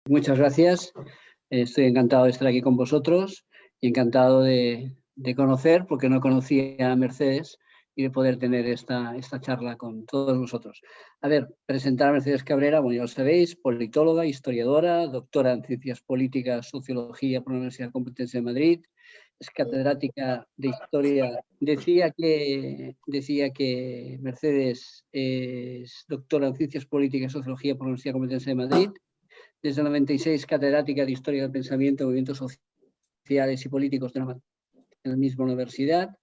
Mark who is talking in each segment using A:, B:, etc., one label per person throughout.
A: Muchas gracias. Estoy encantado de estar aquí con vosotros y encantado de conocer, porque no conocía a Mercedes, y de poder tener esta charla con todos vosotros. A ver, presentar a Mercedes Cabrera, bueno, ya lo sabéis, politóloga, historiadora, doctora en Ciencias Políticas, Sociología por la Universidad Complutense de Madrid, es catedrática de Historia. Decía que Mercedes es doctora en Ciencias Políticas y Sociología por la Universidad Complutense de Madrid. Desde el 96, catedrática de Historia del Pensamiento, Movimientos Sociales y Políticos en la misma universidad.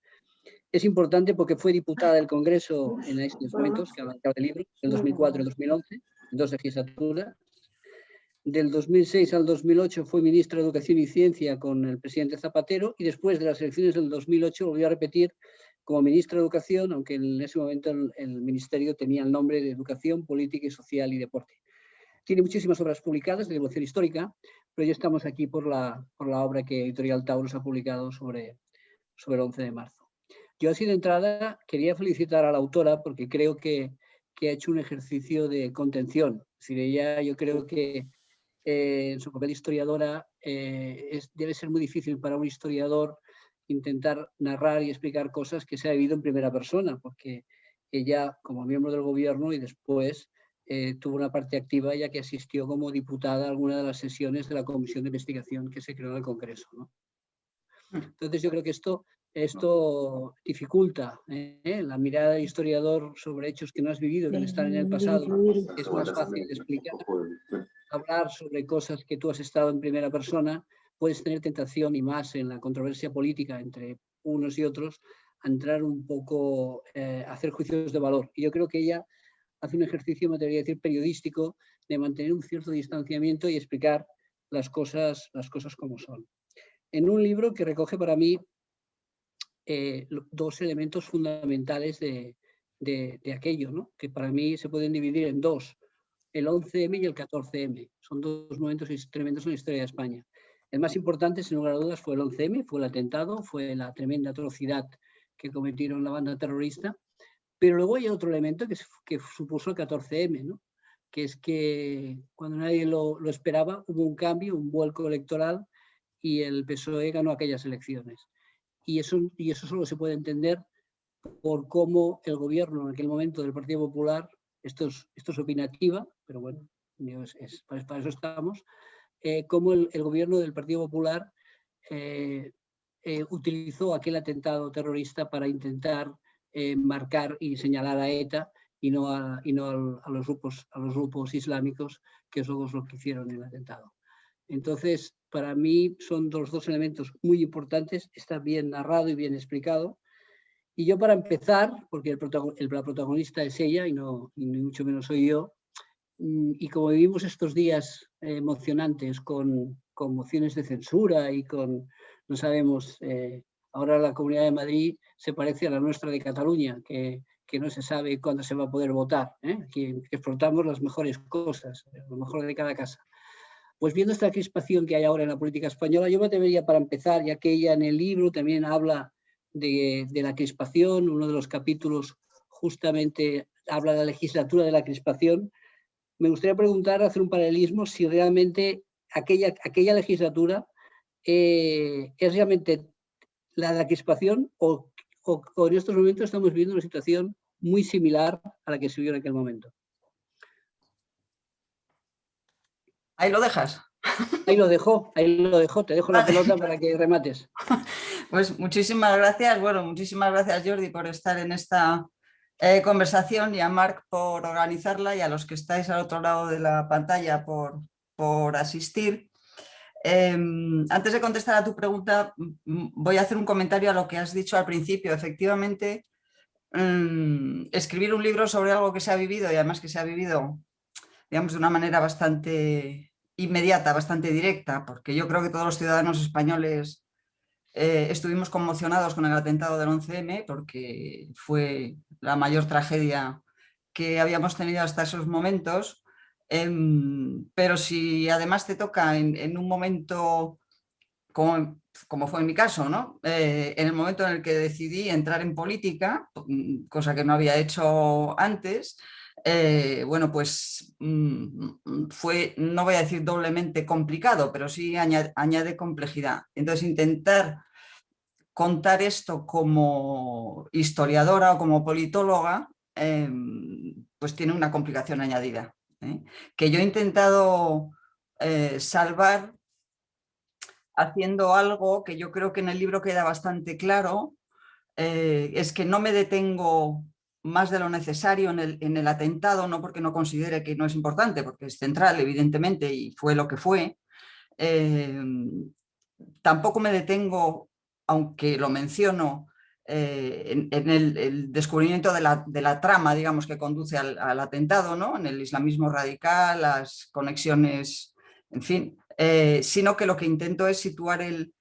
A: Es importante porque fue diputada del Congreso en estos momentos, que hablaba del libro, del 2004 y 2011, en 2 legislaturas. Del 2006 al 2008 fue ministra de Educación y Ciencia con el presidente Zapatero, y después de las elecciones del 2008 volvió a repetir como ministra de Educación, aunque en ese momento el ministerio tenía el nombre de Educación, Política y Social y Deporte. Tiene muchísimas obras publicadas de divulgación histórica, pero ya estamos aquí por la obra que Editorial Taurus ha publicado sobre el 11 de marzo. Yo así de entrada quería felicitar a la autora porque creo que ha hecho un ejercicio de contención. Es decir, ella, yo creo que en su papel de historiadora debe ser muy difícil para un historiador intentar narrar y explicar cosas que se ha vivido en primera persona, porque ella, como miembro del gobierno y después tuvo una parte activa, ya que asistió como diputada a alguna de las sesiones de la comisión de investigación que se creó en el Congreso, ¿no? Entonces yo creo que esto dificulta la mirada del historiador sobre hechos que no has vivido, que están en el pasado. Es más fácil de explicar. Hablar sobre cosas que tú has estado en primera persona, puedes tener tentación, y más en la controversia política entre unos y otros, a entrar un poco a hacer juicios de valor. Y yo creo que ella hace un ejercicio, me atrevería a decir, periodístico, de mantener un cierto distanciamiento y explicar las cosas como son. En un libro que recoge para mí dos elementos fundamentales de aquello, ¿no? Que para mí se pueden dividir en dos: el 11M y el 14M. Son dos momentos tremendos en la historia de España. El más importante, sin lugar a dudas, fue el 11M, fue el atentado, fue la tremenda atrocidad que cometieron la banda terrorista. Pero luego hay otro elemento que supuso el 14M, ¿no? Que es que cuando nadie lo esperaba, hubo un cambio, un vuelco electoral, y el PSOE ganó aquellas elecciones. Y eso solo se puede entender por cómo el gobierno en aquel momento del Partido Popular, esto es opinativa, pero bueno, para eso estamos, cómo el gobierno del Partido Popular utilizó aquel atentado terrorista para intentar marcar y señalar a ETA y no a los grupos islámicos, que es lo que hicieron el atentado. Entonces, para mí son los dos elementos muy importantes, está bien narrado y bien explicado. Y yo, para empezar, porque la protagonista es ella y ni mucho menos soy yo, y como vivimos estos días emocionantes con mociones de censura y no sabemos, ahora la Comunidad de Madrid se parece a la nuestra de Cataluña, que no se sabe cuándo se va a poder votar, que exportamos las mejores cosas, lo mejor de cada casa. Pues viendo esta crispación que hay ahora en la política española, yo me atrevería, para empezar, ya que ella en el libro también habla de la crispación, uno de los capítulos justamente habla de la legislatura de la crispación. Me gustaría preguntar, hacer un paralelismo, si realmente aquella legislatura es realmente la de la crispación o en estos momentos estamos viviendo una situación muy similar a la que se vivió en aquel momento.
B: Ahí lo dejas.
A: Ahí lo dejo, te dejo la pelota para que remates.
B: Pues muchísimas gracias, muchísimas gracias, Jordi, por estar en esta conversación, y a Marc por organizarla, y a los que estáis al otro lado de la pantalla por asistir. Antes de contestar a tu pregunta, voy a hacer un comentario a lo que has dicho al principio. Efectivamente, escribir un libro sobre algo que se ha vivido, y además que se ha vivido, digamos, de una manera bastante inmediata, bastante directa, porque yo creo que todos los ciudadanos españoles estuvimos conmocionados con el atentado del 11M, porque fue la mayor tragedia que habíamos tenido hasta esos momentos. Pero si además te toca en un momento como fue en mi caso, ¿no? En el momento en el que decidí entrar en política, cosa que no había hecho antes, bueno, pues fue, no voy a decir doblemente complicado, pero sí añade complejidad. Entonces, intentar contar esto como historiadora o como politóloga, pues tiene una complicación añadida, que yo he intentado salvar haciendo algo que yo creo que en el libro queda bastante claro, es que no me detengo más de lo necesario en el atentado, no porque no considere que no es importante, porque es central, evidentemente, y fue lo que fue. Tampoco me detengo, aunque lo menciono, en el descubrimiento de la trama, digamos, que conduce al atentado, ¿no? En el islamismo radical, las conexiones, en fin, sino que lo que intento es situar el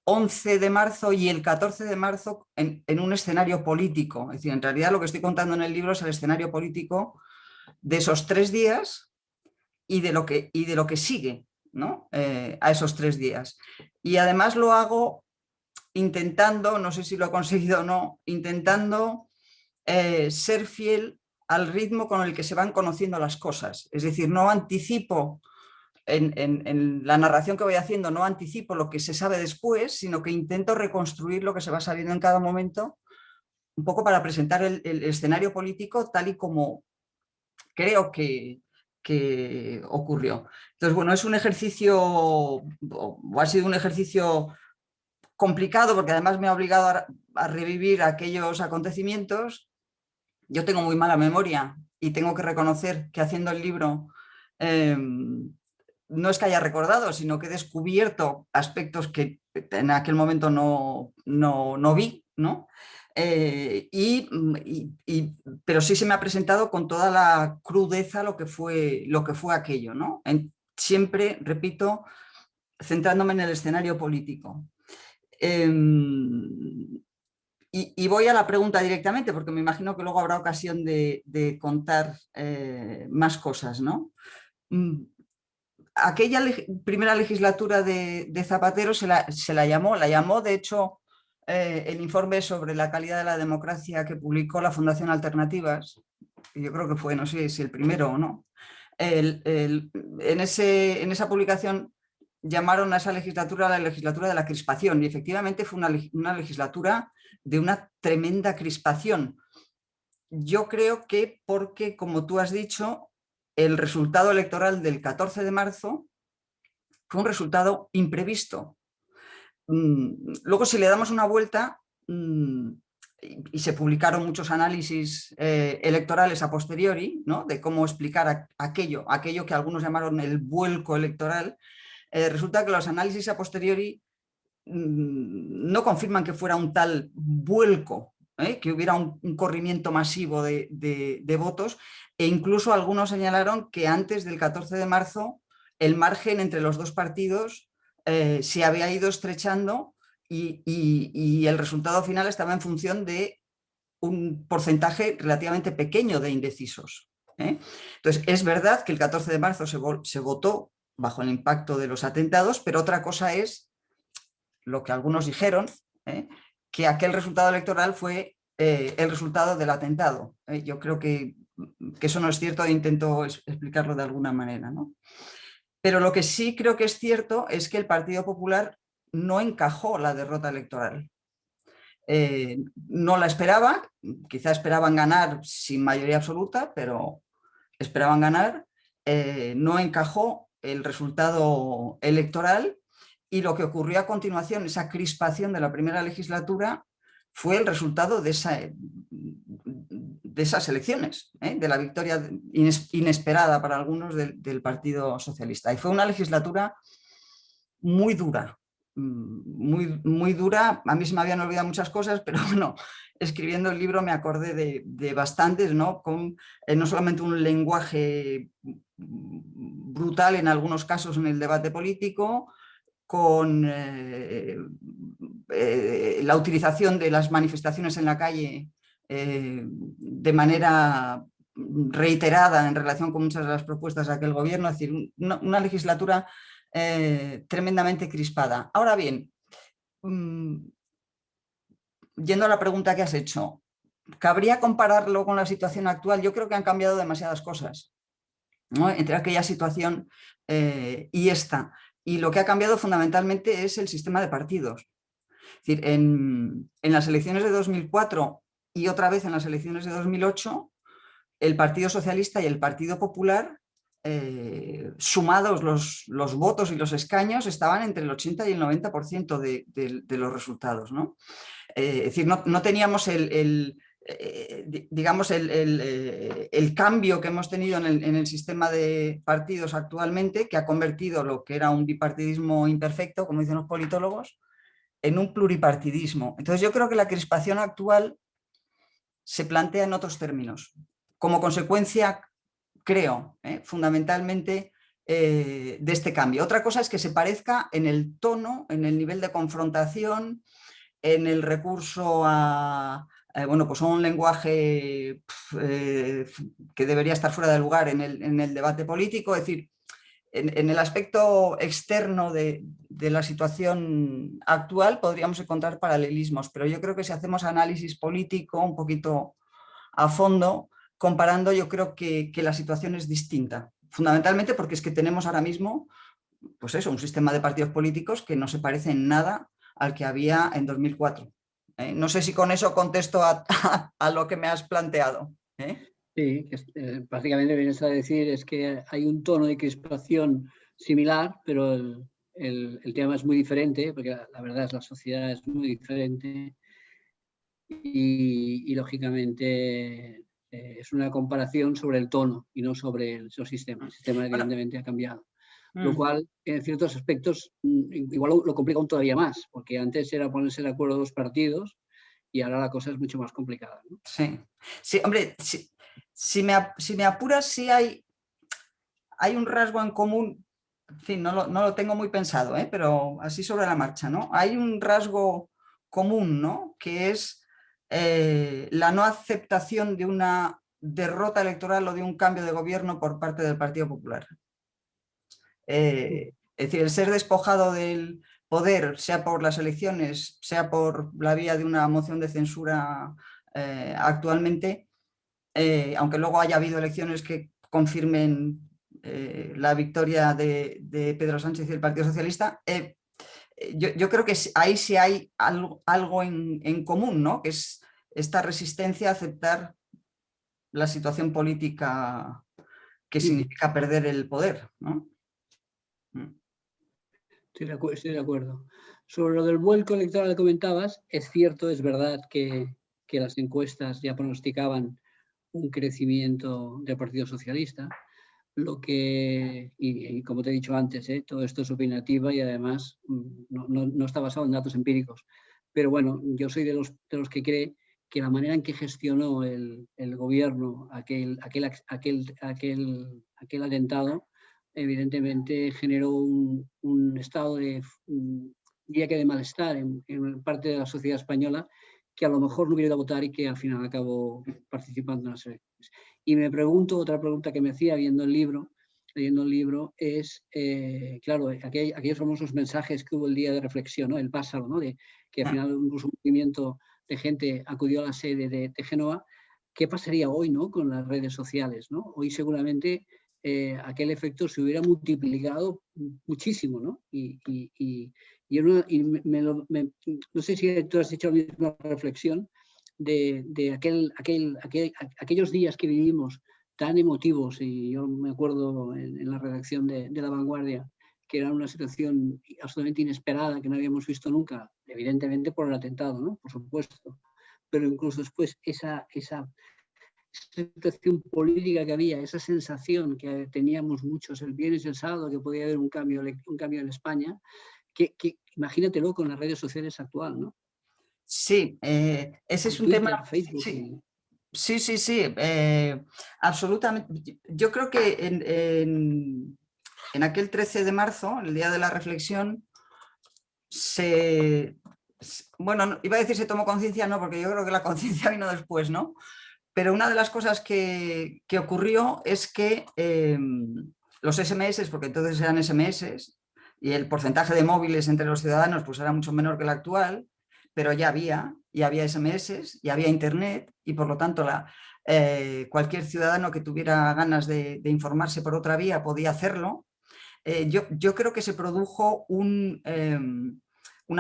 B: 11 de marzo y el 14 de marzo en un escenario político. Es decir, en realidad lo que estoy contando en el libro es el escenario político de esos 3 días y de lo que sigue, ¿no? A esos 3 días. Y además lo hago intentando, no sé si lo he conseguido o no, intentando ser fiel al ritmo con el que se van conociendo las cosas. Es decir, no anticipo en la narración que voy haciendo, no anticipo lo que se sabe después, sino que intento reconstruir lo que se va sabiendo en cada momento, un poco para presentar el escenario político tal y como creo que ocurrió. Entonces, bueno, es un ejercicio, o ha sido un ejercicio complicado, porque además me ha obligado a revivir aquellos acontecimientos. Yo tengo muy mala memoria y tengo que reconocer que haciendo el libro no es que haya recordado, sino que he descubierto aspectos que en aquel momento no vi, ¿no? Pero sí se me ha presentado con toda la crudeza lo que fue aquello, ¿no? Siempre, repito, centrándome en el escenario político. Y voy a la pregunta directamente, porque me imagino que luego habrá ocasión de contar más cosas, ¿no? Aquella primera legislatura de Zapatero se la llamó, de hecho, el informe sobre la calidad de la democracia que publicó la Fundación Alternativas, que yo creo que fue, no sé si el primero o no, en esa publicación llamaron a esa legislatura la legislatura de la crispación, y efectivamente fue una legislatura de una tremenda crispación. Yo creo que porque, como tú has dicho, el resultado electoral del 14 de marzo fue un resultado imprevisto. Luego, si le damos una vuelta, y se publicaron muchos análisis electorales a posteriori, ¿no? De cómo explicar aquello que algunos llamaron el vuelco electoral, resulta que los análisis a posteriori no confirman que fuera un tal vuelco, que hubiera un corrimiento masivo de votos, e incluso algunos señalaron que antes del 14 de marzo el margen entre los dos partidos se había ido estrechando y el resultado final estaba en función de un porcentaje relativamente pequeño de indecisos. Entonces, es verdad que el 14 de marzo se votó bajo el impacto de los atentados, pero otra cosa es lo que algunos dijeron, que aquel resultado electoral fue el resultado del atentado. Yo creo que eso no es cierto e intento explicarlo de alguna manera, ¿no? Pero lo que sí creo que es cierto es que el Partido Popular no encajó la derrota electoral. No la esperaba, quizá esperaban ganar sin mayoría absoluta, pero esperaban ganar. No encajó el resultado electoral, y lo que ocurrió a continuación, esa crispación de la primera legislatura, fue el resultado de esas elecciones, de la victoria inesperada para algunos del Partido Socialista. Y fue una legislatura muy dura, muy dura. A mí se me habían olvidado muchas cosas, pero bueno, escribiendo el libro me acordé de bastantes, ¿no? Con no solamente un lenguaje brutal en algunos casos en el debate político, con la utilización de las manifestaciones en la calle de manera reiterada en relación con muchas de las propuestas de aquel gobierno, es decir, una legislatura tremendamente crispada. Ahora bien, yendo a la pregunta que has hecho, cabría compararlo con la situación actual. Yo creo que han cambiado demasiadas cosas, ¿no? Entre aquella situación y esta. Y lo que ha cambiado fundamentalmente es el sistema de partidos. Es decir, en las elecciones de 2004 y otra vez en las elecciones de 2008, el Partido Socialista y el Partido Popular, sumados los votos y los escaños, estaban entre el 80 y el 90% de los resultados, ¿no? Es decir, no teníamos digamos, el cambio que hemos tenido en el sistema de partidos actualmente, que ha convertido lo que era un bipartidismo imperfecto, como dicen los politólogos, en un pluripartidismo. Entonces yo creo que la crispación actual se plantea en otros términos. Como consecuencia, creo, fundamentalmente, de este cambio. Otra cosa es que se parezca en el tono, en el nivel de confrontación, en el recurso a bueno, pues a un lenguaje que debería estar fuera de lugar en el debate político, es decir, en el aspecto externo de la situación actual podríamos encontrar paralelismos, pero yo creo que si hacemos análisis político un poquito a fondo, comparando, yo creo que la situación es distinta, fundamentalmente porque es que tenemos ahora mismo, pues eso, un sistema de partidos políticos que no se parece en nada al que había en 2004. No sé si con eso contesto a lo que me has planteado.
A: Sí, básicamente vienes a decir es que hay un tono de crispación similar, pero el tema es muy diferente, porque la verdad es la sociedad es muy diferente y lógicamente es una comparación sobre el tono y no sobre el sistema. El sistema evidentemente ha cambiado. Lo cual, en ciertos aspectos, igual lo complica aún todavía más, porque antes era ponerse de acuerdo dos partidos y ahora la cosa es mucho más complicada, ¿no?
B: Sí, sí, hombre, si me apuras, sí hay un rasgo en común, en fin, no lo tengo muy pensado, pero así sobre la marcha, ¿no? Hay un rasgo común, ¿no? Que es la no aceptación de una derrota electoral o de un cambio de gobierno por parte del Partido Popular. Es decir, el ser despojado del poder, sea por las elecciones, sea por la vía de una moción de censura actualmente, aunque luego haya habido elecciones que confirmen la victoria de Pedro Sánchez y el Partido Socialista, yo creo que ahí sí hay algo en común, ¿no? Que es esta resistencia a aceptar la situación política que significa perder el poder, ¿no?
A: Estoy de acuerdo. Sobre lo del vuelco electoral que comentabas, es cierto, es verdad que las encuestas ya pronosticaban un crecimiento del Partido Socialista, lo que, y como te he dicho antes, todo esto es opinativa y además no está basado en datos empíricos. Pero bueno, yo soy de los que cree que la manera en que gestionó el gobierno aquel atentado, evidentemente generó un estado de, diría que de malestar en parte de la sociedad española, que a lo mejor no hubiera ido a votar y que al final acabó participando en las elecciones. Y me pregunto, otra pregunta que me hacía leyendo el libro, es, claro, aquellos famosos mensajes que hubo el día de reflexión, ¿no? El Pásalo, ¿no? De que al final incluso un movimiento de gente acudió a la sede de Génova. ¿Qué pasaría hoy, ¿no? Con las redes sociales, ¿no? Hoy seguramente aquel efecto se hubiera multiplicado muchísimo, ¿no? No sé si tú has hecho la misma reflexión de aquellos días que vivimos tan emotivos, y yo me acuerdo en la redacción de La Vanguardia, que era una situación absolutamente inesperada que no habíamos visto nunca, evidentemente por el atentado, ¿no? Por supuesto, pero incluso después esa situación política que había, esa sensación que teníamos muchos el viernes y el sábado que podía haber un cambio en España, que imagínatelo con las redes sociales actual, ¿no?
B: Sí, ese es un
A: Twitter,
B: tema.
A: Facebook.
B: Sí, absolutamente. Yo creo que en aquel 13 de marzo, el día de la reflexión, bueno, iba a decir se tomó conciencia, no, porque yo creo que la conciencia vino después, ¿no? Pero una de las cosas que ocurrió es que los SMS, porque entonces eran SMS, y el porcentaje de móviles entre los ciudadanos pues era mucho menor que el actual, pero ya había, y había SMS y había Internet, y por lo tanto cualquier ciudadano que tuviera ganas de informarse por otra vía podía hacerlo. Yo creo que se produjo una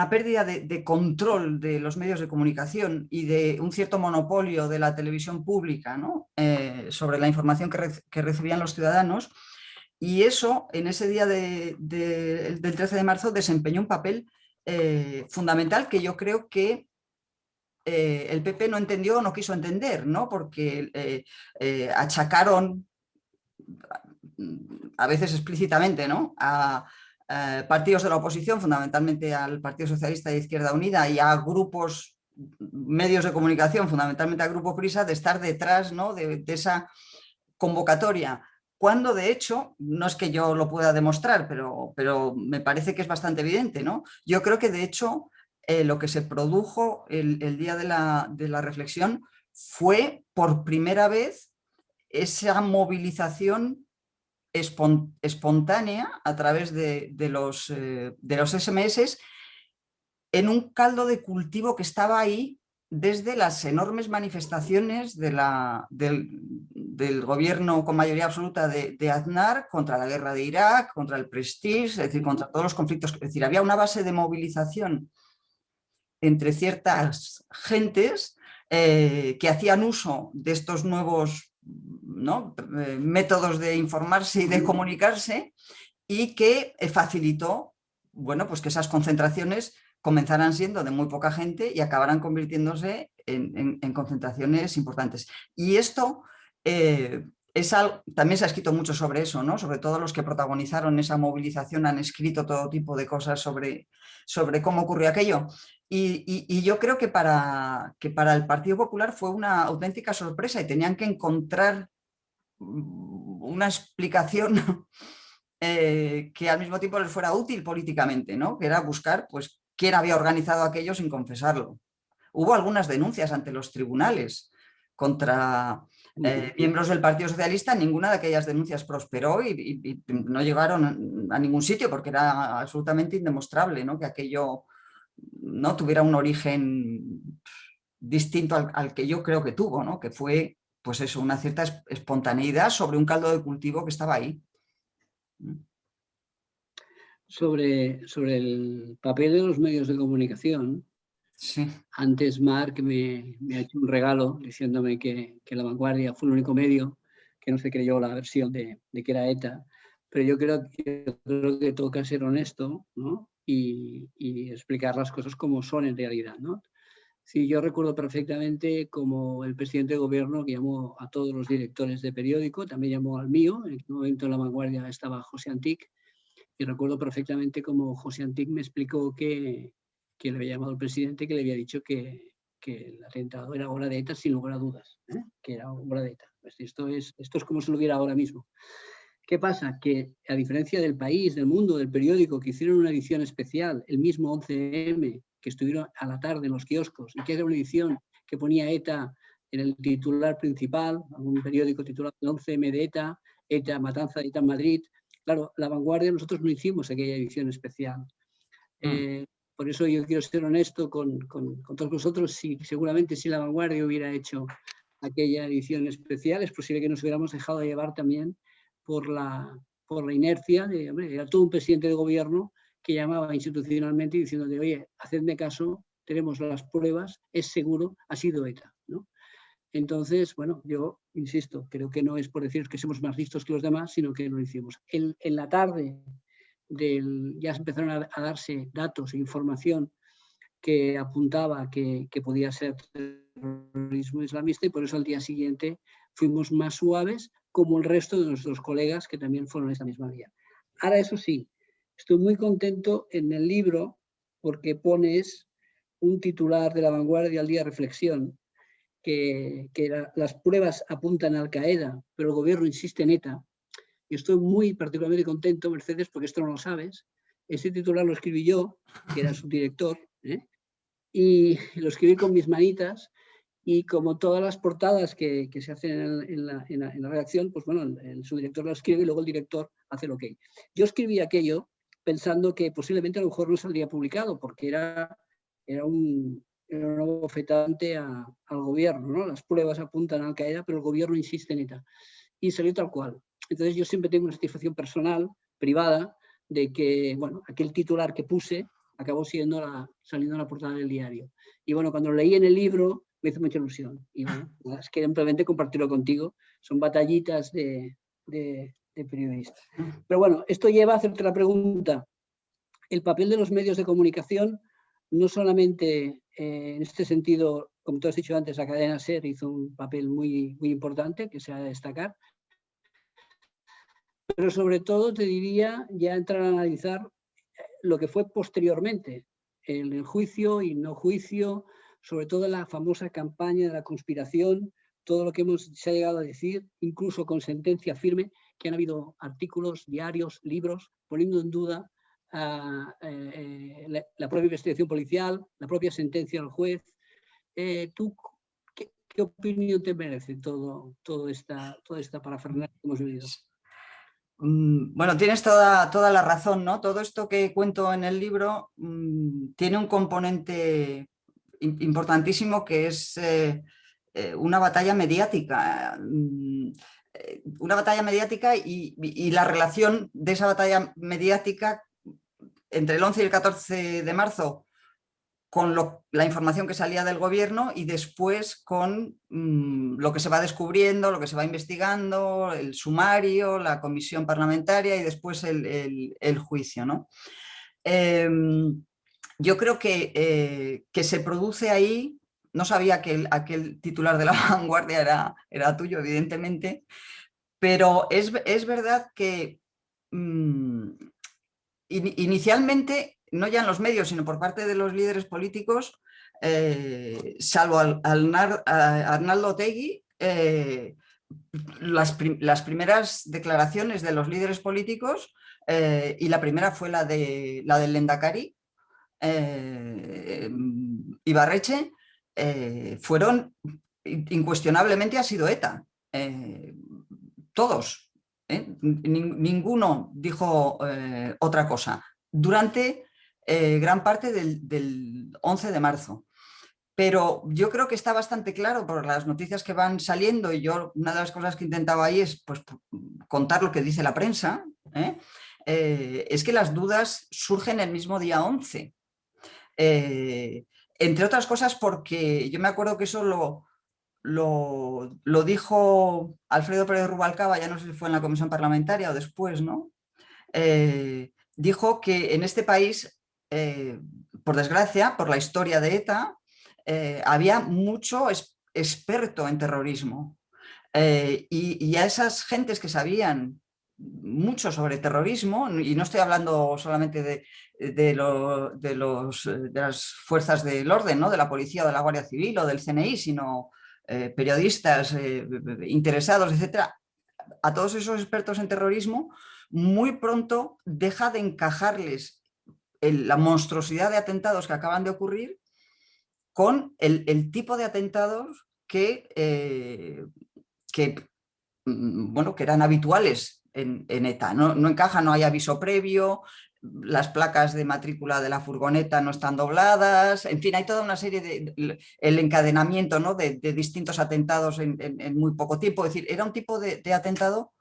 B: pérdida de control de los medios de comunicación y de un cierto monopolio de la televisión pública, ¿no? Sobre la información que recibían los ciudadanos, y eso en ese día del 13 de marzo desempeñó un papel fundamental que yo creo que el PP no entendió o no quiso entender, ¿no? Porque achacaron, a veces explícitamente, ¿no?, a partidos de la oposición, fundamentalmente al Partido Socialista de Izquierda Unida, y a grupos, medios de comunicación, fundamentalmente a Grupo Prisa, de estar detrás, ¿no?, de esa convocatoria, cuando de hecho, no es que yo lo pueda demostrar, pero me parece que es bastante evidente, ¿no? Yo creo que de hecho lo que se produjo el día de la reflexión fue por primera vez esa movilización espontánea a través de los SMS, en un caldo de cultivo que estaba ahí desde las enormes manifestaciones del gobierno con mayoría absoluta de Aznar contra la guerra de Irak, contra el Prestige, es decir, contra todos los conflictos. Es decir, había una base de movilización entre ciertas gentes que hacían uso de estos nuevos, ¿no?, métodos de informarse y de comunicarse, y que facilitó, bueno, pues que esas concentraciones comenzaran siendo de muy poca gente y acabaran convirtiéndose en concentraciones importantes. Y esto también se ha escrito mucho sobre eso, ¿no? Sobre todo los que protagonizaron esa movilización han escrito todo tipo de cosas sobre cómo ocurrió aquello. Y yo creo que para el Partido Popular fue una auténtica sorpresa, y tenían que encontrar una explicación que al mismo tiempo les fuera útil políticamente, ¿no? Que era buscar, pues, quién había organizado aquello sin confesarlo. Hubo algunas denuncias ante los tribunales contra miembros del Partido Socialista. Ninguna de aquellas denuncias prosperó y no llegaron a ningún sitio, porque era absolutamente indemostrable, ¿no?, que aquello no tuviera un origen distinto al que yo creo que tuvo, ¿no?, que fue, pues eso, una cierta espontaneidad sobre un caldo de cultivo que estaba ahí.
A: Sobre el papel de los medios de comunicación,
B: sí.
A: Antes Marc me ha hecho un regalo diciéndome que La Vanguardia fue el único medio que no se creyó la versión de que era ETA, pero yo creo que toca ser honesto, ¿no?, y explicar las cosas como son en realidad, ¿no? Sí, yo recuerdo perfectamente como el presidente de gobierno que llamó a todos los directores de periódico, también llamó al mío, en aquel momento en La Vanguardia estaba José Antic, y recuerdo perfectamente como José Antic me explicó que le había llamado el presidente, que le había dicho que el atentado era obra de ETA sin lugar a dudas, que era obra de ETA. Pues esto es como si lo hubiera ahora mismo. ¿Qué pasa? Que a diferencia del país, del mundo, del periódico, que hicieron una edición especial el mismo 11M, que estuvieron a la tarde en los kioscos, y que era una edición que ponía ETA en el titular principal, un periódico titulado 11M de ETA, ETA, matanza de ETA en Madrid. Claro, La Vanguardia, nosotros no hicimos aquella edición especial. Por eso yo quiero ser honesto con todos vosotros. Seguramente si La Vanguardia hubiera hecho aquella edición especial, es posible que nos hubiéramos dejado llevar también por la inercia de, hombre, era todo un presidente de gobierno que llamaba institucionalmente y diciendo, oye, hacedme caso, tenemos las pruebas, es seguro, ha sido ETA, ¿no? Entonces, bueno, yo insisto, creo que no es por decir que somos más listos que los demás, sino que no lo hicimos. En la tarde ya empezaron a darse datos e información que apuntaba que podía ser terrorismo islamista, y por eso al día siguiente fuimos más suaves, como el resto de nuestros colegas que también fueron esa misma vía. Ahora, eso sí, estoy muy contento en el libro porque pones un titular de La Vanguardia al día reflexión, que las pruebas apuntan a Al Qaeda, pero el gobierno insiste en ETA. Y estoy muy particularmente contento, Mercedes, porque esto no lo sabes. Este titular lo escribí yo, que era subdirector, y lo escribí con mis manitas, y como todas las portadas que se hacen en la redacción, pues bueno, el subdirector lo escribe y luego el director hace el ok. Yo escribí aquello pensando que posiblemente a lo mejor no saldría publicado, porque era un bofetante al gobierno, ¿no? Las pruebas apuntan a Al-Qaeda, pero el gobierno insiste en ETA. Y salió tal cual. Entonces yo siempre tengo una satisfacción personal, privada, de que, bueno, aquel titular que puse acabó saliendo en la portada del diario. Y bueno, cuando lo leí en el libro me hizo mucha ilusión. Y bueno, es que simplemente compartirlo contigo. Son batallitas de periodista. Pero bueno, esto lleva a hacerte la pregunta. El papel de los medios de comunicación, no solamente en este sentido, como tú has dicho antes, la cadena SER hizo un papel muy, muy importante que se ha de destacar, pero sobre todo te diría ya entrar a analizar lo que fue posteriormente, el juicio y no juicio, sobre todo la famosa campaña de la conspiración, todo lo que se ha llegado a decir, incluso con sentencia firme, que han habido artículos, diarios, libros, poniendo en duda la propia investigación policial, la propia sentencia del juez. ¿Tú qué opinión te merece toda esta parafernalia que hemos vivido?
B: Bueno, tienes toda la razón, ¿no? Todo esto que cuento en el libro tiene un componente importantísimo que es una batalla mediática. Una batalla mediática y la relación de esa batalla mediática entre el 11 y el 14 de marzo con la información que salía del gobierno y después con lo que se va descubriendo, lo que se va investigando, el sumario, la comisión parlamentaria y después el juicio, ¿no? Yo creo que se produce ahí, no sabía que aquel titular de La Vanguardia era tuyo, evidentemente, pero es verdad que inicialmente, no ya en los medios, sino por parte de los líderes políticos, salvo Arnaldo Otegi, las primeras declaraciones de los líderes políticos, y la primera fue la del Lehendakari, Ibarretxe, fueron, incuestionablemente ha sido ETA. Todos. Ninguno dijo otra cosa durante gran parte del 11 de marzo. Pero yo creo que está bastante claro por las noticias que van saliendo, y yo una de las cosas que intentaba ahí es pues, contar lo que dice la prensa, es que las dudas surgen el mismo día 11. Entre otras cosas porque yo me acuerdo que eso lo dijo Alfredo Pérez Rubalcaba, ya no sé si fue en la comisión parlamentaria o después, ¿no? Dijo que en este país, por desgracia, por la historia de ETA, había mucho experto en terrorismo. Y a esas gentes que sabían mucho sobre terrorismo, y no estoy hablando solamente de las fuerzas del orden, ¿no? De la policía o de la Guardia Civil o del CNI, sino periodistas interesados, etcétera, a todos esos expertos en terrorismo, muy pronto deja de encajarles la monstruosidad de atentados que acaban de ocurrir con el tipo de atentados que eran habituales en ETA. No encaja, no hay aviso previo, las placas de matrícula de la furgoneta no están dobladas, en fin, hay toda una serie el encadenamiento, ¿no? de distintos atentados en muy poco tiempo. Es decir, era un tipo de atentado,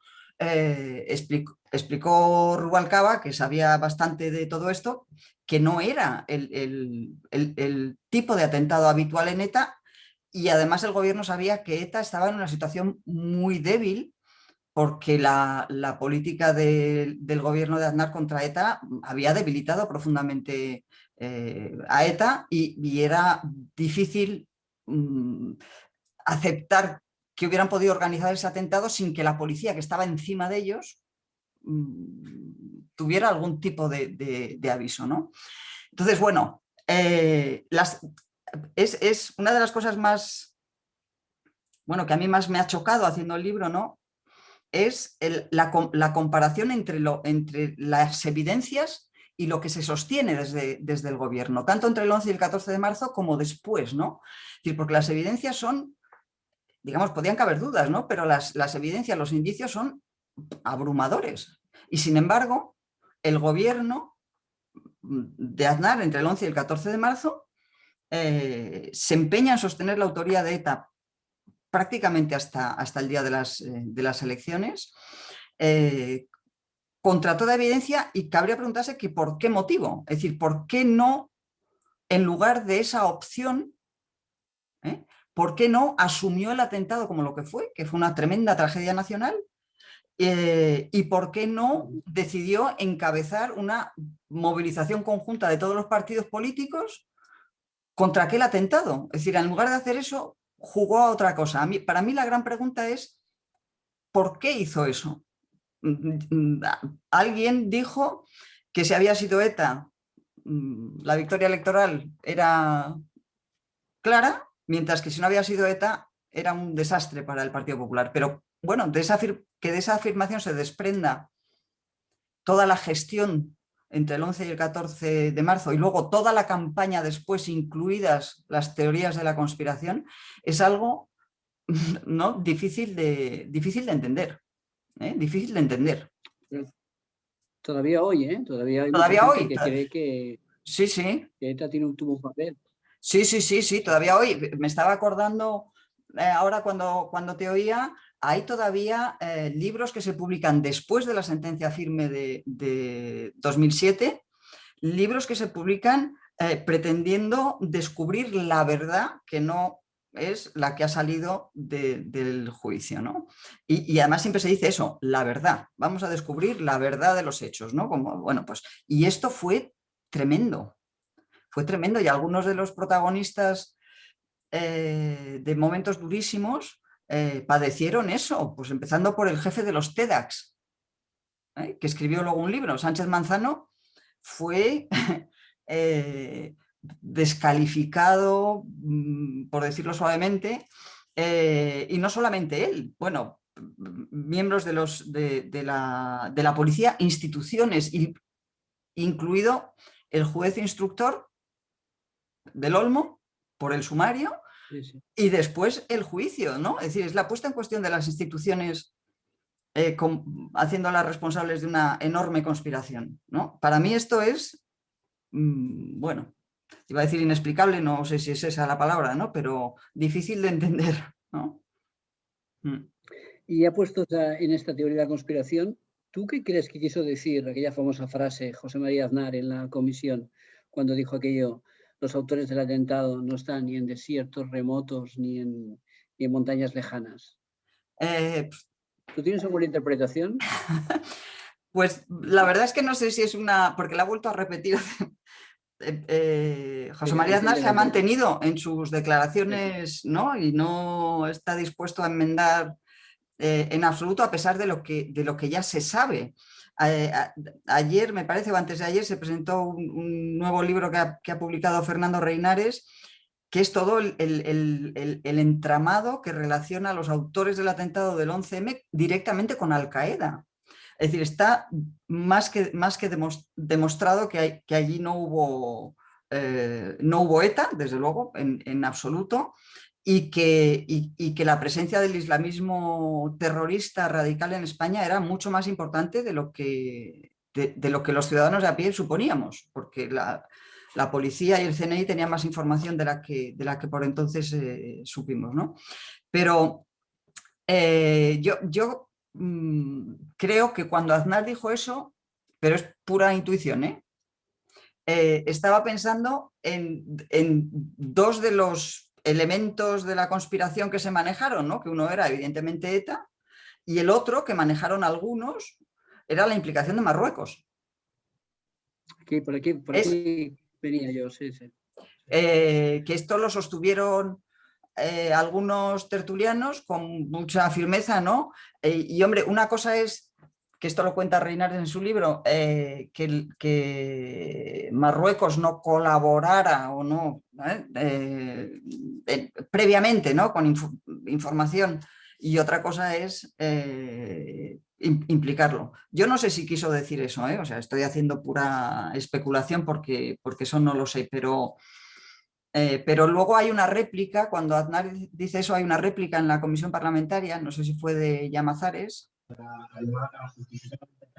B: explicó Rubalcaba, que sabía bastante de todo esto, que no era el tipo de atentado habitual en ETA, y además el gobierno sabía que ETA estaba en una situación muy débil porque la política del gobierno de Aznar contra ETA había debilitado profundamente a ETA, y era difícil aceptar que hubieran podido organizar ese atentado sin que la policía que estaba encima de ellos tuviera algún tipo de aviso, ¿no? Entonces, bueno, es una de las cosas más, bueno, que a mí más me ha chocado haciendo el libro, ¿no? Es la comparación entre las evidencias y lo que se sostiene desde el gobierno, tanto entre el 11 y el 14 de marzo como después, ¿no? Es decir, porque las evidencias son, digamos, podían caber dudas, ¿no? Pero las evidencias, los indicios son abrumadores. Y sin embargo, el gobierno de Aznar entre el 11 y el 14 de marzo se empeña en sostener la autoría de ETA prácticamente hasta el día de las elecciones, contra toda evidencia, y cabría preguntarse que por qué motivo, es decir, por qué no, en lugar de esa opción, ¿por qué no asumió el atentado como lo que fue una tremenda tragedia nacional? ¿Y por qué no decidió encabezar una movilización conjunta de todos los partidos políticos contra aquel atentado? Es decir, en lugar de hacer eso, jugó a otra cosa. Para mí la gran pregunta es, ¿por qué hizo eso? Alguien dijo que si había sido ETA, la victoria electoral era clara, mientras que si no había sido ETA, era un desastre para el Partido Popular. Pero bueno, que de esa afirmación se desprenda toda la gestión entre el 11 y el 14 de marzo y luego toda la campaña después, incluidas las teorías de la conspiración, es algo, ¿no?, difícil de entender. Difícil de entender.
A: Todavía hoy, todavía hay mucha
B: Todavía
A: gente
B: hoy.
A: que cree que ETA tuvo un papel.
B: Sí, todavía hoy. Me estaba acordando ahora cuando te oía, hay todavía libros que se publican después de la sentencia firme de 2007, libros que se publican pretendiendo descubrir la verdad que no es la que ha salido del juicio, ¿no? Y además siempre se dice eso, la verdad. Vamos a descubrir la verdad de los hechos, ¿no? Como, bueno, pues, y esto fue tremendo. Fue tremendo, y algunos de los protagonistas de momentos durísimos padecieron eso, pues empezando por el jefe de los TEDx, que escribió luego un libro. Sánchez Manzano fue descalificado, por decirlo suavemente, y no solamente él, bueno, miembros de la policía, instituciones, incluido el juez instructor del Olmo por el sumario, y después el juicio, ¿no? Es decir, es la puesta en cuestión de las instituciones haciéndolas responsables de una enorme conspiración, ¿no? Para mí esto es, bueno, iba a decir inexplicable, no sé si es esa la palabra, ¿no? Pero difícil de entender, ¿no?
A: Y ya puestos en esta teoría de la conspiración, ¿tú qué crees que quiso decir aquella famosa frase José María Aznar en la comisión cuando dijo aquello: los autores del atentado no están ni en desiertos remotos ni en montañas lejanas? ¿Tú tienes alguna interpretación?
B: Pues la verdad es que no sé si es una, porque la ha vuelto a repetir. José María Aznar se ha mantenido en sus declaraciones, ¿no? Y no está dispuesto a enmendar en absoluto, a pesar de lo que ya se sabe. Ayer, me parece, o antes de ayer, se presentó un nuevo libro que ha publicado Fernando Reinares, que es todo el entramado que relaciona a los autores del atentado del 11M directamente con Al-Qaeda. Es decir, está más que demostrado que allí no hubo ETA, desde luego, en absoluto, y que la presencia del islamismo terrorista radical en España era mucho más importante de lo que los ciudadanos de a pie suponíamos, porque la policía y el CNI tenían más información de la que por entonces supimos, ¿no? Pero yo creo que cuando Aznar dijo eso, pero es pura intuición, estaba pensando en dos de los elementos de la conspiración que se manejaron, ¿no? Que uno era evidentemente ETA y el otro, que manejaron algunos, era la implicación de Marruecos.
A: Por aquí venía yo, sí.
B: Que esto lo sostuvieron algunos tertulianos con mucha firmeza, ¿no? Y hombre, una cosa es, que esto lo cuenta Reinares en su libro, que Marruecos no colaborara o no previamente, ¿no?, con información, y otra cosa es implicarlo. Yo no sé si quiso decir eso, o sea, estoy haciendo pura especulación porque eso no lo sé, pero luego hay una réplica, cuando Aznar dice eso, hay una réplica en la comisión parlamentaria, no sé si fue de Llamazares,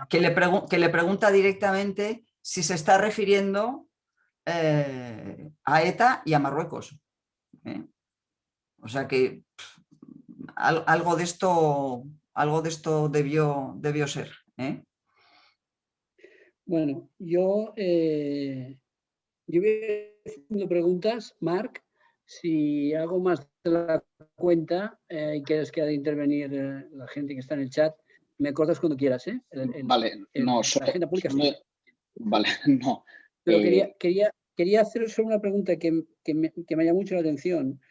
B: que le pregunta directamente si se está refiriendo a ETA y a Marruecos. O sea que algo de esto debió ser.
A: Bueno, yo voy haciendo preguntas, Marc. Si hago más de la cuenta y quieres que haya de intervenir la gente que está en el chat, me cortas cuando quieras.
C: Vale, no,
A: la agenda pública.
C: Vale, no.
A: Pero quería hacer solo una pregunta que me llama mucho la atención.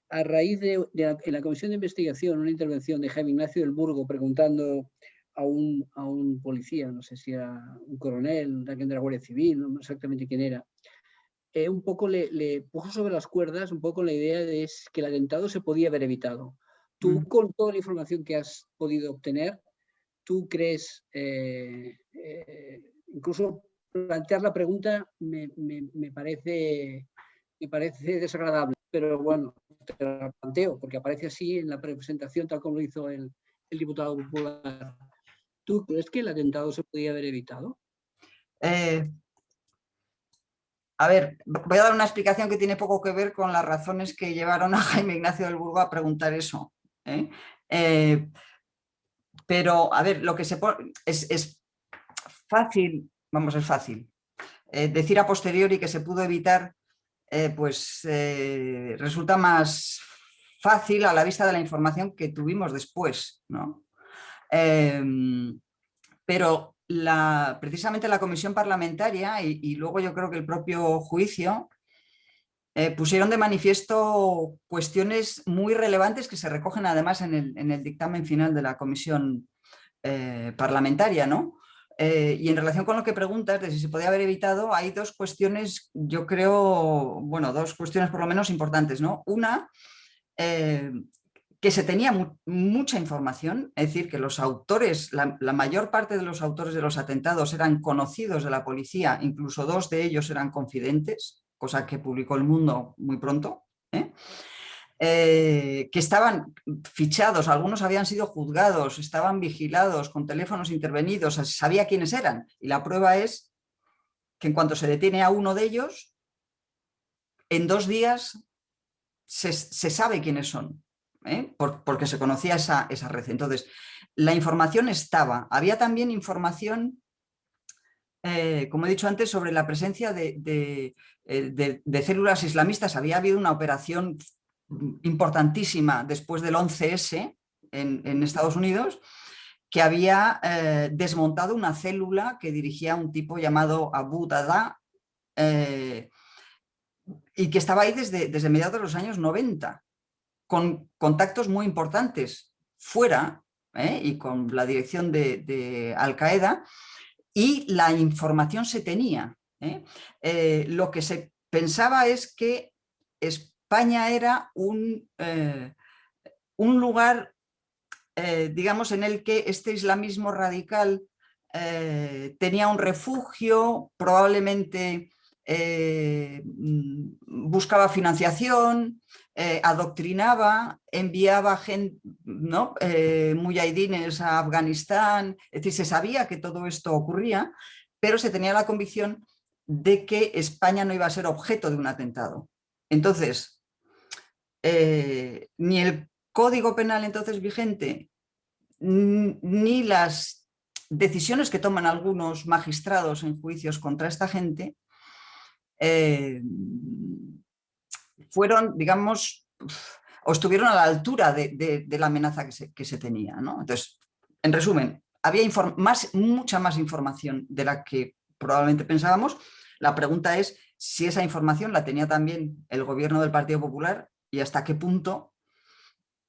A: A raíz en la comisión de investigación, una intervención de Jaime Ignacio del Burgo preguntando a un policía, no sé si era un coronel, alguien de la Guardia Civil, no exactamente quién era, un poco le puso sobre las cuerdas un poco la idea de que el atentado se podía haber evitado. Tú, con toda la información que has podido obtener, ¿tú crees, incluso plantear la pregunta me parece desagradable, pero bueno, te la planteo, porque aparece así en la presentación, tal como lo hizo el diputado popular. ¿Tú crees que el atentado se podía haber evitado?
B: A ver, voy a dar una explicación que tiene poco que ver con las razones que llevaron a Jaime Ignacio del Burgo a preguntar eso. Pero, a ver, lo que es fácil, es fácil. Decir a posteriori que se pudo evitar, resulta más fácil a la vista de la información que tuvimos después, ¿no? Pero precisamente la comisión parlamentaria y luego yo creo que el propio juicio pusieron de manifiesto cuestiones muy relevantes que se recogen además en el dictamen final de la comisión parlamentaria, ¿no? Y en relación con lo que preguntas de si se podía haber evitado, hay dos cuestiones, yo creo, bueno, dos cuestiones por lo menos importantes, ¿no? Una, que se tenía mucha información, es decir, que los autores, la mayor parte de los autores de los atentados eran conocidos de la policía, incluso 2 de ellos eran confidentes, cosa que publicó El Mundo muy pronto, que estaban fichados, algunos habían sido juzgados, estaban vigilados con teléfonos intervenidos, se sabía quiénes eran. Y la prueba es que en cuanto se detiene a uno de ellos, en 2 días se sabe quiénes son, porque se conocía esa red. Entonces, la información estaba. Había también información, como he dicho antes, sobre la presencia de células islamistas. Había habido una operación importantísima después del 11S en Estados Unidos, que había desmontado una célula que dirigía un tipo llamado Abu Dada, y que estaba ahí desde mediados de los años 90, con contactos muy importantes fuera, y con la dirección de Al-Qaeda, y la información se tenía. Lo que se pensaba es que España era un lugar, digamos, en el que este islamismo radical tenía un refugio, probablemente buscaba financiación, adoctrinaba, enviaba gente, ¿no? Mujahidines a Afganistán. Es decir, se sabía que todo esto ocurría, pero se tenía la convicción de que España no iba a ser objeto de un atentado. Entonces, ni el Código Penal entonces vigente, ni las decisiones que toman algunos magistrados en juicios contra esta gente fueron, digamos, o estuvieron a la altura de la amenaza que se tenía, ¿no? Entonces, en resumen, había mucha más información de la que probablemente pensábamos. La pregunta es si esa información la tenía también el gobierno del Partido Popular y hasta qué punto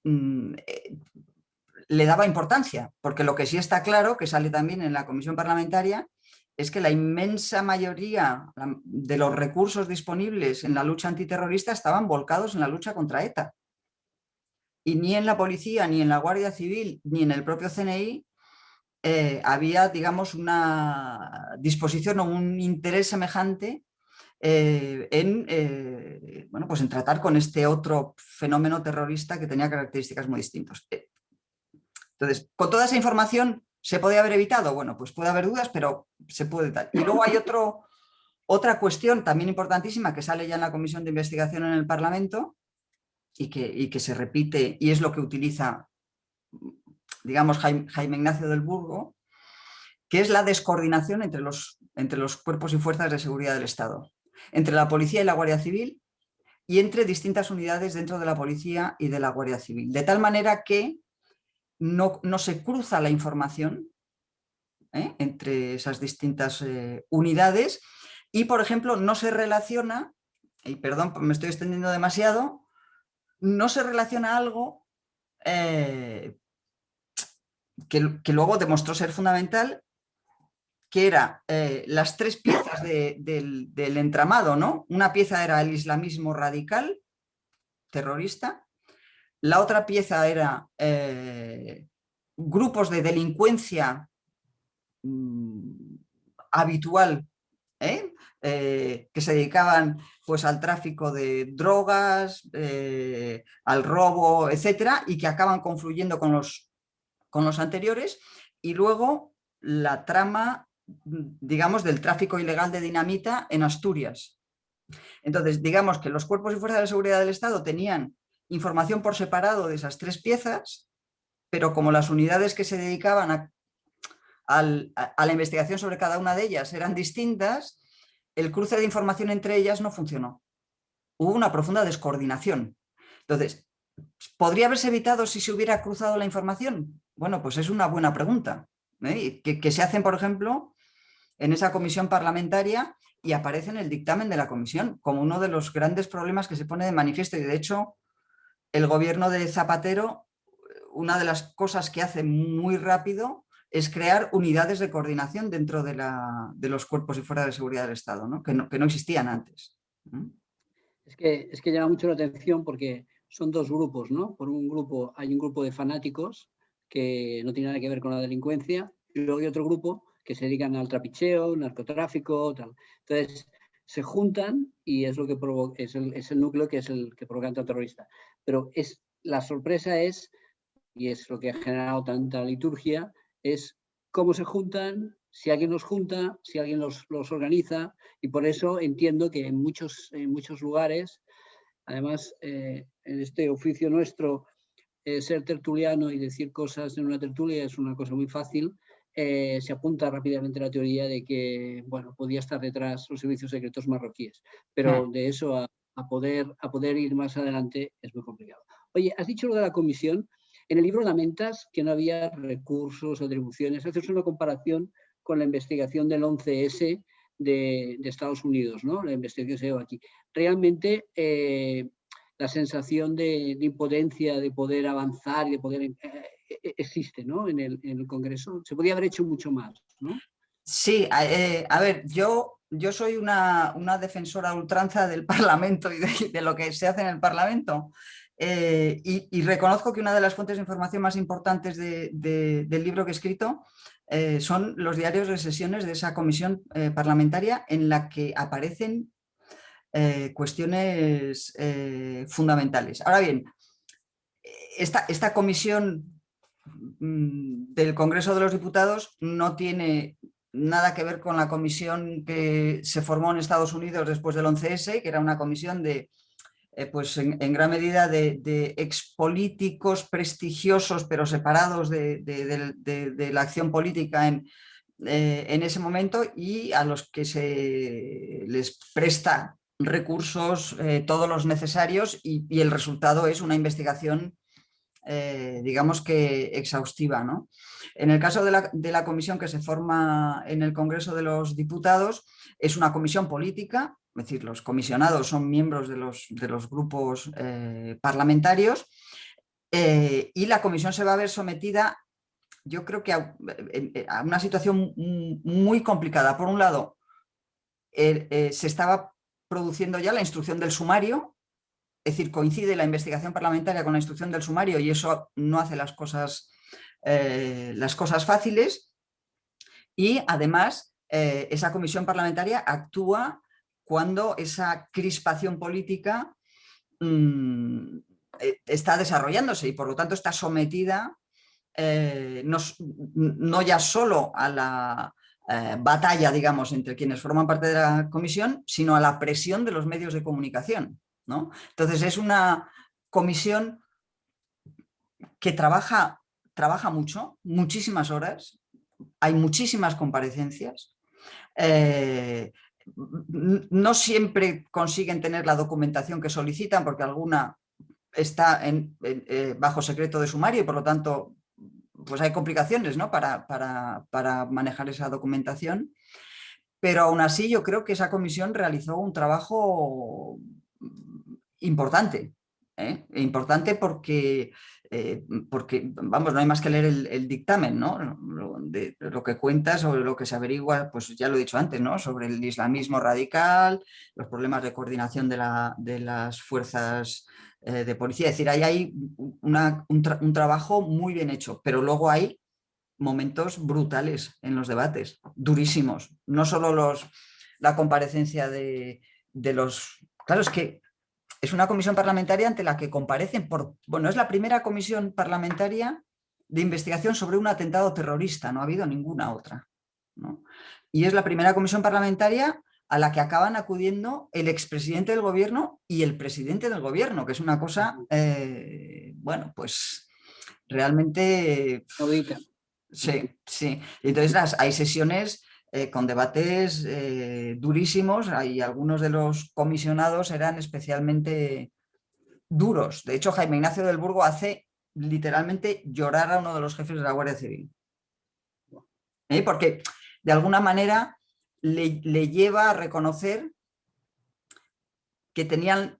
B: le daba importancia, porque lo que sí está claro, que sale también en la comisión parlamentaria, es que la inmensa mayoría de los recursos disponibles en la lucha antiterrorista estaban volcados en la lucha contra ETA. Y ni en la policía, ni en la Guardia Civil, ni en el propio CNI había, digamos, una disposición o un interés semejante bueno, pues en tratar con este otro fenómeno terrorista que tenía características muy distintas. Entonces, con toda esa información, ¿se podía haber evitado? Bueno, pues puede haber dudas, pero se puede dar. Y luego hay Otra cuestión también importantísima que sale ya en la Comisión de Investigación en el Parlamento y que se repite y es lo que utiliza, digamos, Jaime Ignacio del Burgo, que es la descoordinación entre los cuerpos y fuerzas de seguridad del Estado, entre la policía y la Guardia Civil y entre distintas unidades dentro de la policía y de la Guardia Civil, de tal manera que no se cruza la información entre esas distintas unidades y, por ejemplo, no se relaciona, y perdón, me estoy extendiendo demasiado, no se relaciona algo que luego demostró ser fundamental, que era las tres piezas del entramado, ¿no? Una pieza era el islamismo radical, terrorista, la otra pieza era grupos de delincuencia habitual, que se dedicaban pues al tráfico de drogas, al robo, etcétera, y que acaban confluyendo con los anteriores, y luego la trama, digamos, del tráfico ilegal de dinamita en Asturias. Entonces, digamos que los cuerpos y fuerzas de seguridad del Estado tenían información por separado de esas tres piezas, pero como las unidades que se dedicaban a la investigación sobre cada una de ellas eran distintas, el cruce de información entre ellas no funcionó. Hubo una profunda descoordinación. Entonces, ¿podría haberse evitado si se hubiera cruzado la información? Bueno, pues es una buena pregunta, que se hacen, por ejemplo, en esa comisión parlamentaria y aparece en el dictamen de la comisión como uno de los grandes problemas que se pone de manifiesto. Y de hecho, el gobierno de Zapatero, una de las cosas que hace muy rápido es crear unidades de coordinación dentro de los cuerpos y fuerzas de seguridad del Estado, ¿no? Que no existían antes.
A: Es que llama mucho la atención porque son dos grupos, ¿no? Por un grupo hay un grupo de fanáticos que no tiene nada que ver con la delincuencia y luego hay otro grupo que se dedican al trapicheo, narcotráfico, tal. Entonces se juntan y es lo que es el núcleo que es el que provoca el terrorista. Pero la sorpresa es, y es lo que ha generado tanta liturgia, es cómo se juntan, si alguien los junta, si alguien los organiza, y por eso entiendo que en muchos lugares, además, en este oficio nuestro, ser tertuliano y decir cosas en una tertulia es una cosa muy fácil, se apunta rápidamente la teoría de que, bueno, podía estar detrás los servicios secretos marroquíes, pero de eso a poder ir más adelante es muy complicado. Oye, has dicho lo de la comisión. En el libro lamentas que no había recursos o atribuciones. Haces una comparación con la investigación del 11S de Estados Unidos, ¿no? La investigación se lleva aquí. Realmente la sensación de impotencia, de poder avanzar y de poder existe, ¿no? En el Congreso. Se podía haber hecho mucho más, ¿no?
B: Sí, a ver, yo soy una defensora a ultranza del Parlamento y de lo que se hace en el Parlamento. Y reconozco que una de las fuentes de información más importantes del libro que he escrito son los diarios de sesiones de esa comisión parlamentaria en la que aparecen cuestiones fundamentales. Ahora bien, esta comisión del Congreso de los Diputados no tiene nada que ver con la comisión que se formó en Estados Unidos después del 11S, que era una comisión pues en gran medida de expolíticos prestigiosos, pero separados de la acción política en ese momento y a los que se les presta recursos todos los necesarios y el resultado es una investigación digamos que exhaustiva, ¿no? En el caso de la comisión que se forma en el Congreso de los Diputados, es una comisión política, es decir, los comisionados son miembros de los grupos parlamentarios y la comisión se va a ver sometida, yo creo que a una situación muy complicada. Por un lado, se estaba produciendo ya la instrucción del sumario, es decir, coincide la investigación parlamentaria con la instrucción del sumario y eso no hace las cosas fáciles. Y además, esa comisión parlamentaria actúa cuando esa crispación política está desarrollándose y por lo tanto está sometida no ya solo a batalla, digamos, entre quienes forman parte de la comisión, sino a la presión de los medios de comunicación, ¿no? Entonces es una comisión que trabaja mucho, muchísimas horas, hay muchísimas comparecencias. No siempre consiguen tener la documentación que solicitan porque alguna está bajo secreto de sumario y por lo tanto pues hay complicaciones, ¿no? para manejar esa documentación, pero aún así yo creo que esa comisión realizó un trabajo importante, importante porque, vamos, no hay más que leer el dictamen, ¿no? De lo que cuenta, sobre lo que se averigua, pues ya lo he dicho antes, ¿no? Sobre el islamismo radical, los problemas de coordinación de las fuerzas de policía. Es decir, ahí hay un trabajo muy bien hecho, pero luego hay momentos brutales en los debates, durísimos. No solo la comparecencia de los... Claro, es que es una comisión parlamentaria ante la que comparecen bueno, es la primera comisión parlamentaria de investigación sobre un atentado terrorista, no ha habido ninguna otra, ¿no? Y es la primera comisión parlamentaria a la que acaban acudiendo el expresidente del gobierno y el presidente del gobierno, que es una cosa, bueno, pues realmente...
A: Ahorita.
B: Sí, sí. Entonces hay sesiones con debates durísimos y algunos de los comisionados eran especialmente duros. De hecho, Jaime Ignacio del Burgo hace literalmente llorar a uno de los jefes de la Guardia Civil. Porque de alguna manera le lleva a reconocer que tenían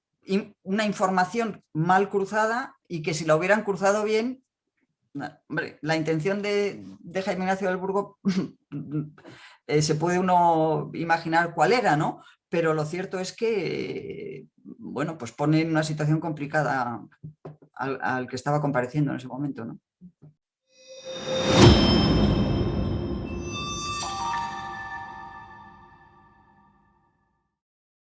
B: una información mal cruzada y que si la hubieran cruzado bien, hombre, la intención de Jaime Ignacio del Burgo se puede uno imaginar cuál era, ¿no? Pero lo cierto es que, bueno, pues pone en una situación complicada al que estaba compareciendo en ese momento, ¿no?